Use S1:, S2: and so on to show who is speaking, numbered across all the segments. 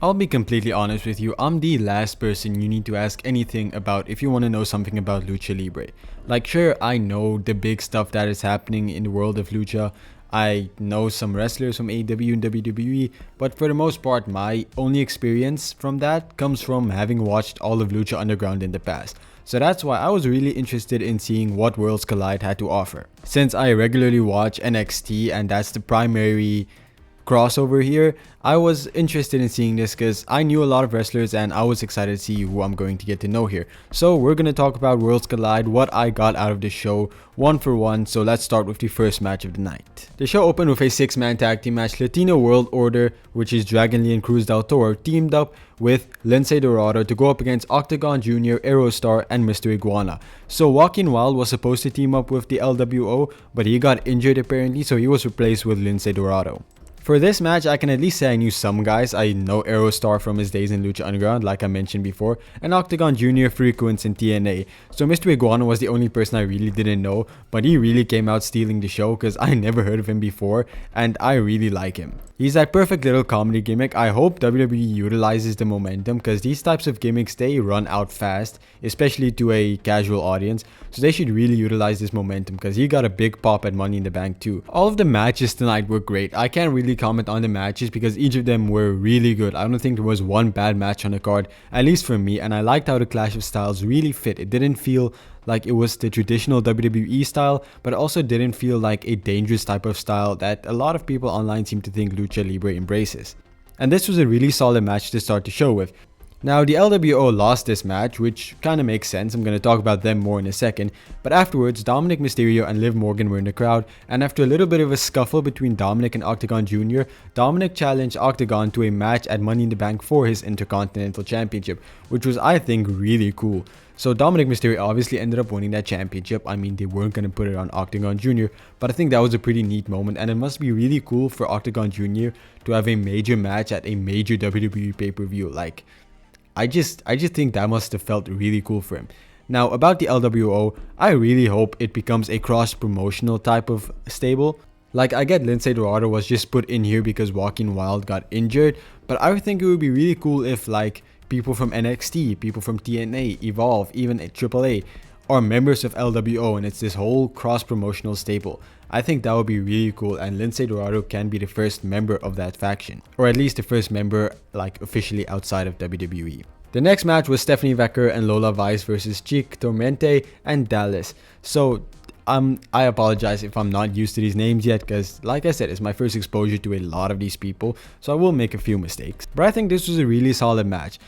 S1: I'll be completely honest with you, I'm the last person you need to ask anything about if you want to know something about Lucha Libre. Like, sure, I know the big stuff that is happening in the world of Lucha. I know some wrestlers from AEW and WWE, but for the most part, my only experience from that comes from having watched all of Lucha Underground in the past. So that's why I was really interested in seeing what Worlds Collide had to offer. Since I regularly watch NXT and that's the primary crossover here, I was interested in seeing this because I knew a lot of wrestlers and I was excited to see who I'm going to get to know here. So we're going to talk about Worlds Collide, what I got out of the show one for one. So let's start with the first match of the night. The show opened with a 6-man tag team match. Latino World Order, which is Dragon Lee and Cruz del Toro, teamed up with Lince Dorado to go up against Octagon Jr, Aerostar, and Mr. Iguana. So Joaquin Wild was supposed to team up with the LWO, but he got injured apparently, so he was replaced with Lince Dorado. For this match, I can at least say I knew some guys. I know Aerostar from his days in Lucha Underground, like I mentioned before, and Octagon Jr, Frequency, in TNA. So Mr. Iguana was the only person I really didn't know, but he really came out stealing the show because I never heard of him before, and I really like him. He's that perfect little comedy gimmick. I hope WWE utilizes the momentum because these types of gimmicks, they run out fast, especially to a casual audience. So they should really utilize this momentum because he got a big pop at Money in the Bank too. All of the matches tonight were great. I can't really comment on the matches because each of them were really good. I don't think there was one bad match on the card, at least for me, and I liked how the Clash of Styles really fit. It didn't feel like it was the traditional WWE style, but it also didn't feel like a dangerous type of style that a lot of people online seem to think Lucha Libre embraces. And this was a really solid match to start the show with. Now, the LWO lost this match, which kind of makes sense. I'm going to talk about them more in a second. But afterwards, Dominic Mysterio and Liv Morgan were in the crowd, and after a little bit of a scuffle between Dominic and Octagon Jr, Dominic challenged Octagon to a match at Money in the Bank for his Intercontinental Championship, which was, I think, really cool. So Dominic Mysterio obviously ended up winning that championship. I mean, they weren't going to put it on Octagon Jr, but I think that was a pretty neat moment, and it must be really cool for Octagon Jr to have a major match at a major WWE pay-per-view. Like, I just think that must have felt really cool for him. Now, about the LWO, I really hope it becomes a cross-promotional type of stable. Like, I get Lince Dorado was just put in here because Joaquin Wild got injured, but I would think it would be really cool if, like, people from NXT, people from TNA, Evolve, even AAA, are members of LWO, and it's this whole cross-promotional stable. I think that would be really cool, and Lince Dorado can be the first member of that faction, or at least the first member like officially outside of WWE. The next match was Stephanie Vecker and Lola Vice versus Chic Tormente and Dallas. So I apologize if I'm not used to these names yet because, like I said, it's my first exposure to a lot of these people, so I will make a few mistakes. But I think this was a really solid match.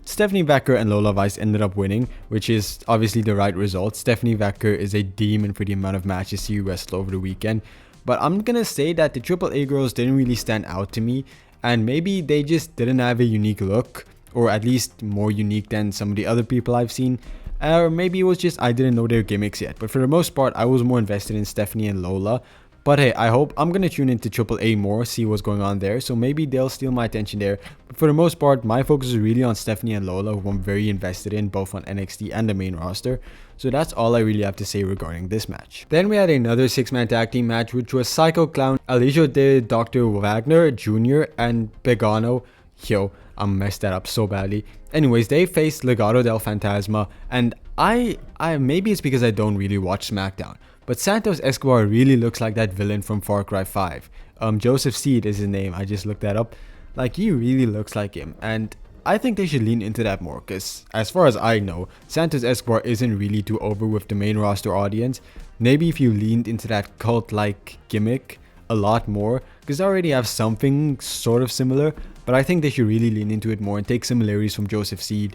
S1: Stephanie Vecker and Lola Vice ended up winning, which is obviously the right result. Stephanie Vecker is a demon for the amount of matches she wrestled over the weekend. But I'm gonna say that the AAA girls didn't really stand out to me, and maybe they just didn't have a unique look, or at least more unique than some of the other people I've seen. Or maybe it was just I didn't know their gimmicks yet. But for the most part, I was more invested in Stephanie and Lola. But hey, I hope I'm going to tune into AAA more, see what's going on there. So maybe they'll steal my attention there. But for the most part, my focus is really on Stephanie and Lola, who I'm very invested in, both on NXT and the main roster. So that's all I really have to say regarding this match. Then we had another 6-man tag team match, which was Psycho Clown, Alijo de Dr. Wagner Jr. and Pagano. Yo, I messed that up so badly. Anyways, they faced Legato Del Fantasma, and I maybe it's because I don't really watch SmackDown, but Santos Escobar really looks like that villain from Far Cry 5. Joseph Seed is his name. I just looked that up. Like, he really looks like him, and I think they should lean into that more, because as far as I know, Santos Escobar isn't really too over with the main roster audience. Maybe if you leaned into that cult-like gimmick a lot more, because they already have something sort of similar, but I think they should really lean into it more and take similarities from Joseph Seed.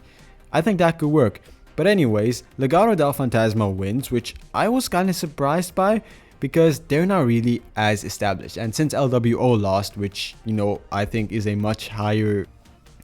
S1: I think that could work. But anyways, Legato del Fantasma wins, which I was kind of surprised by because they're not really as established. And since LWO lost, which, you know, I think is a much higher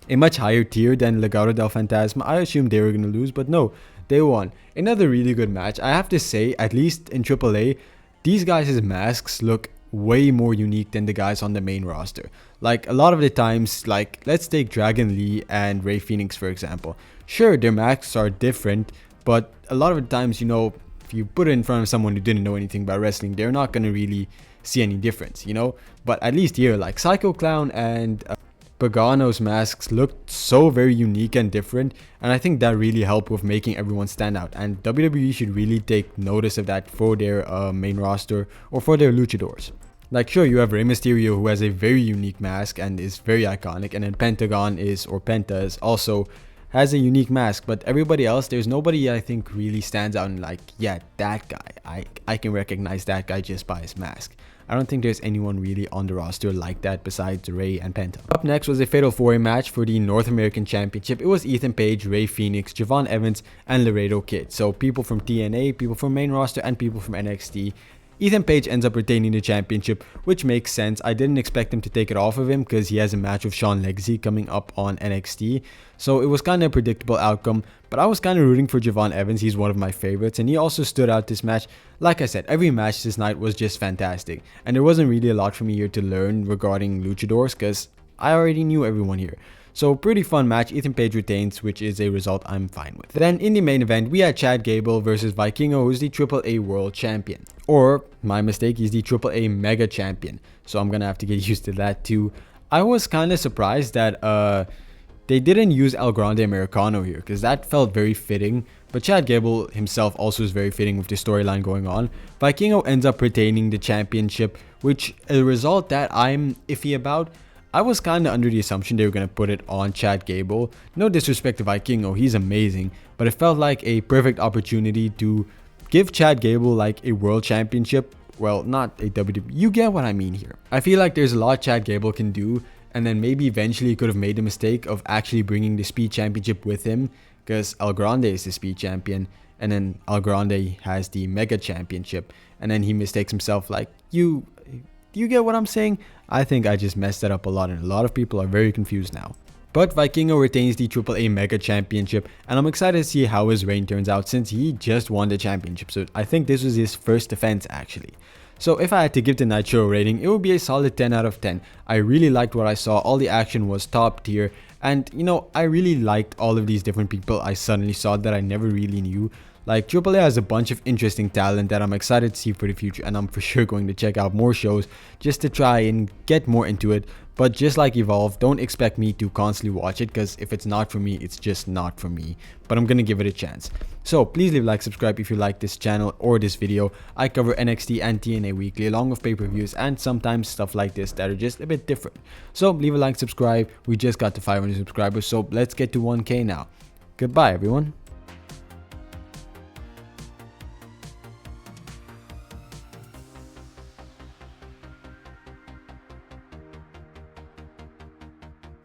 S1: tier than Legato del Fantasma, I assumed they were going to lose, but no, they won. Another really good match. I have to say, at least in AAA, these guys' masks look way more unique than the guys on the main roster. Like, a lot of the times, like, let's take Dragon Lee and Rey Fenix for example. Sure, their masks are different, but a lot of the times, you know, if you put it in front of someone who didn't know anything about wrestling, they're not going to really see any difference, you know. But at least here, like Psycho Clown and Pagano's masks looked so very unique and different, and I think that really helped with making everyone stand out, and WWE should really take notice of that for their main roster or for their luchadors. Like, sure, you have Rey Mysterio, who has a very unique mask and is very iconic, and then Pentagon is, or Penta is also has a unique mask, but everybody else, there's nobody I think really stands out and like, yeah, that guy, I can recognize that guy just by his mask. I don't think there's anyone really on the roster like that besides Rey and Penta. Up next was a Fatal 4-Way match for the North American Championship. It was Ethan Page, Rey Fenix, Javon Evans, and Laredo Kid. So people from TNA, people from main roster, and people from NXT. Ethan Page ends up retaining the championship, which makes sense. I didn't expect him to take it off of him because he has a match with Shawn Legacy coming up on NXT. So it was kind of a predictable outcome, but I was kind of rooting for Javon Evans. He's one of my favorites, and he also stood out this match. Like I said, every match this night was just fantastic, and there wasn't really a lot for me here to learn regarding luchadors because I already knew everyone here. So pretty fun match. Ethan Page retains, which is a result I'm fine with. Then in the main event, we had Chad Gable versus Vikingo, who's the AAA World Champion. Or, my mistake, he's the AAA Mega Champion. So I'm gonna have to get used to that too. I was kind of surprised that they didn't use El Grande Americano here, because that felt very fitting. But Chad Gable himself also is very fitting with the storyline going on. Vikingo ends up retaining the championship, which a result that I'm iffy about. I was kind of under the assumption they were going to put it on Chad Gable. No disrespect to Vikingo, he's amazing. But it felt like a perfect opportunity to give Chad Gable like a world championship. Well, not a WWE. You get what I mean here. I feel like there's a lot Chad Gable can do. And then maybe eventually he could have made the mistake of actually bringing the Speed Championship with him. Because El Grande is the Speed Champion. And then El Grande has the Mega Championship. And then he mistakes himself like, you get what I'm saying? I think I just messed that up a lot and a lot of people are very confused now. But Vikingo retains the AAA Mega Championship, and I'm excited to see how his reign turns out since he just won the championship. So I think this was his first defense actually. So if I had to give the night show a rating, it would be a solid 10 out of 10. I really liked what I saw. All the action was top tier. And you know, I really liked all of these different people I suddenly saw that I never really knew. Like, AAA has a bunch of interesting talent that I'm excited to see for the future, and I'm for sure going to check out more shows just to try and get more into it. But just like Evolve, don't expect me to constantly watch it, because if it's not for me, it's just not for me. But I'm going to give it a chance. So please leave a like, subscribe if you like this channel or this video. I cover NXT and TNA weekly along with pay-per-views and sometimes stuff like this that are just a bit different. So leave a like, subscribe. We just got to 500 subscribers, so let's get to 1K now. Goodbye everyone.